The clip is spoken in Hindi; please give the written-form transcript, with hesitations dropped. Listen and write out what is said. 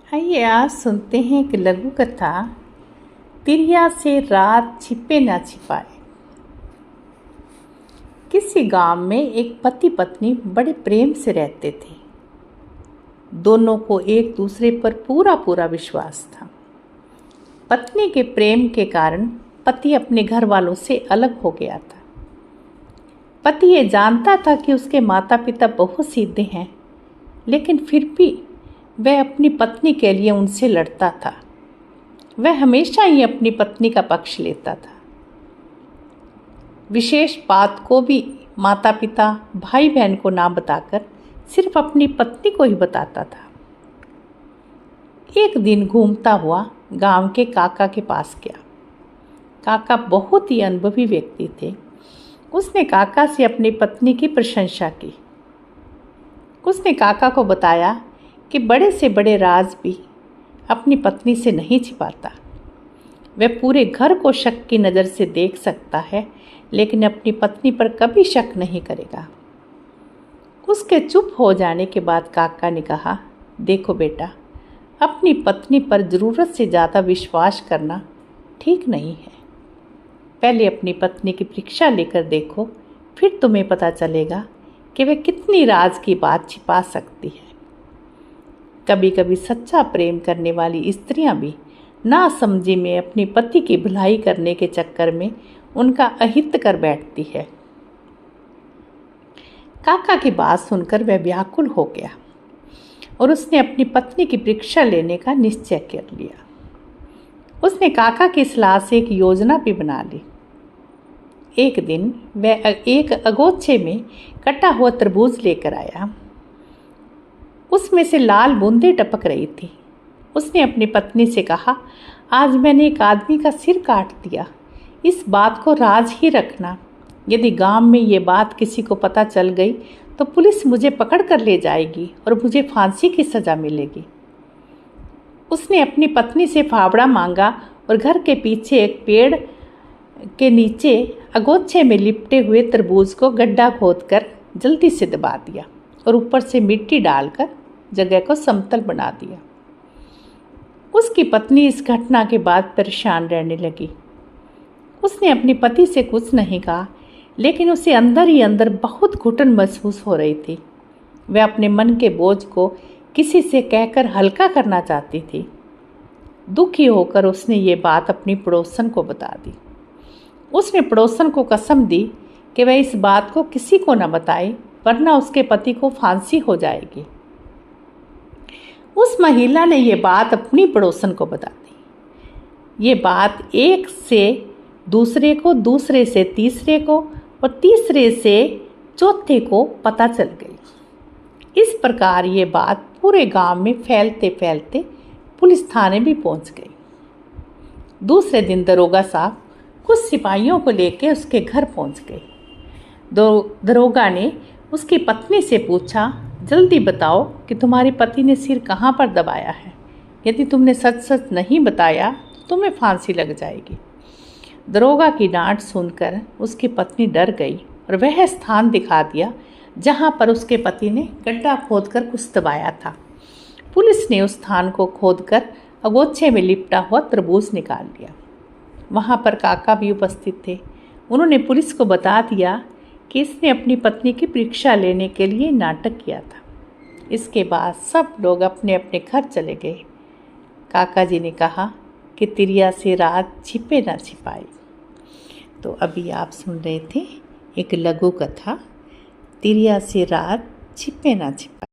आइए आज सुनते हैं एक लघु कथा। तिरिया से रात छिपे ना छिपाए। किसी गांव में एक पति पत्नी बड़े प्रेम से रहते थे। दोनों को एक दूसरे पर पूरा विश्वास था। पत्नी के प्रेम के कारण पति अपने घर वालों से अलग हो गया था। पति ये जानता था कि उसके माता पिता बहुत सीधे हैं, लेकिन फिर भी वह अपनी पत्नी के लिए उनसे लड़ता था। वह हमेशा ही अपनी पत्नी का पक्ष लेता था। विशेष बात को भी माता पिता भाई बहन को ना बताकर सिर्फ अपनी पत्नी को ही बताता था। एक दिन घूमता हुआ गांव के काका के पास गया। काका बहुत ही अनुभवी व्यक्ति थे। उसने काका से अपनी पत्नी की प्रशंसा की। उसने काका को बताया कि बड़े से बड़े राज भी अपनी पत्नी से नहीं छिपाता। वह पूरे घर को शक की नज़र से देख सकता है, लेकिन अपनी पत्नी पर कभी शक नहीं करेगा। उसके चुप हो जाने के बाद काका ने कहा, देखो बेटा, अपनी पत्नी पर ज़रूरत से ज़्यादा विश्वास करना ठीक नहीं है। पहले अपनी पत्नी की परीक्षा लेकर देखो, फिर तुम्हें पता चलेगा कि वह कितनी राज की बात छिपा सकती है। कभी कभी सच्चा प्रेम करने वाली स्त्रियां भी नासमझी में अपनी पति की भलाई करने के चक्कर में उनका अहित कर बैठती है। काका की बात सुनकर वह व्याकुल हो गया और उसने अपनी पत्नी की परीक्षा लेने का निश्चय कर लिया। उसने काका की सलाह से एक योजना भी बना ली। एक दिन वह एक अगोछे में कटा हुआ तरबूज लेकर आया। उसमें से लाल बूंदें टपक रही थी। उसने अपनी पत्नी से कहा, आज मैंने एक आदमी का सिर काट दिया। इस बात को राज ही रखना। यदि गांव में ये बात किसी को पता चल गई तो पुलिस मुझे पकड़ कर ले जाएगी और मुझे फांसी की सज़ा मिलेगी। उसने अपनी पत्नी से फावड़ा मांगा और घर के पीछे एक पेड़ के नीचे अगोछे में लिपटे हुए तरबूज को गड्ढा खोदकर जल्दी से दबा दिया और ऊपर से मिट्टी डालकर जगह को समतल बना दिया। उसकी पत्नी इस घटना के बाद परेशान रहने लगी। उसने अपने पति से कुछ नहीं कहा, लेकिन उसे अंदर ही अंदर बहुत घुटन महसूस हो रही थी। वह अपने मन के बोझ को किसी से कहकर हल्का करना चाहती थी। दुखी होकर उसने ये बात अपनी पड़ोसन को बता दी। उसने पड़ोसन को कसम दी कि वह इस बात को किसी को न बताए, वरना उसके पति को फांसी हो जाएगी। उस महिला ने ये बात अपनी पड़ोसन को बता दी। ये बात एक से दूसरे को, दूसरे से तीसरे को और तीसरे से चौथे को पता चल गई। इस प्रकार ये बात पूरे गांव में फैलते फैलते पुलिस थाने भी पहुंच गई। दूसरे दिन दरोगा साहब कुछ सिपाहियों को लेकर उसके घर पहुंच गए। दरोगा ने उसकी पत्नी से पूछा, जल्दी बताओ कि तुम्हारे पति ने सिर कहाँ पर दबाया है। यदि तुमने सच सच नहीं बताया तो तुम्हें फांसी लग जाएगी। दरोगा की डांट सुनकर उसकी पत्नी डर गई और वह स्थान दिखा दिया जहाँ पर उसके पति ने गड्ढा खोदकर कुछ दबाया था। पुलिस ने उस स्थान को खोदकर अगोछे में लिपटा हुआ तरबूज निकाल लिया। वहाँ पर काका भी उपस्थित थे। उन्होंने पुलिस को बता दिया कि इसने अपनी पत्नी की परीक्षा लेने के लिए नाटक किया था। इसके बाद सब लोग अपने अपने घर चले गए। काका जी ने कहा कि तिरिया से रात छिपे ना छिपाए। तो अभी आप सुन रहे थे एक लघु कथा, तिरिया से रात छिपे ना छिपाए।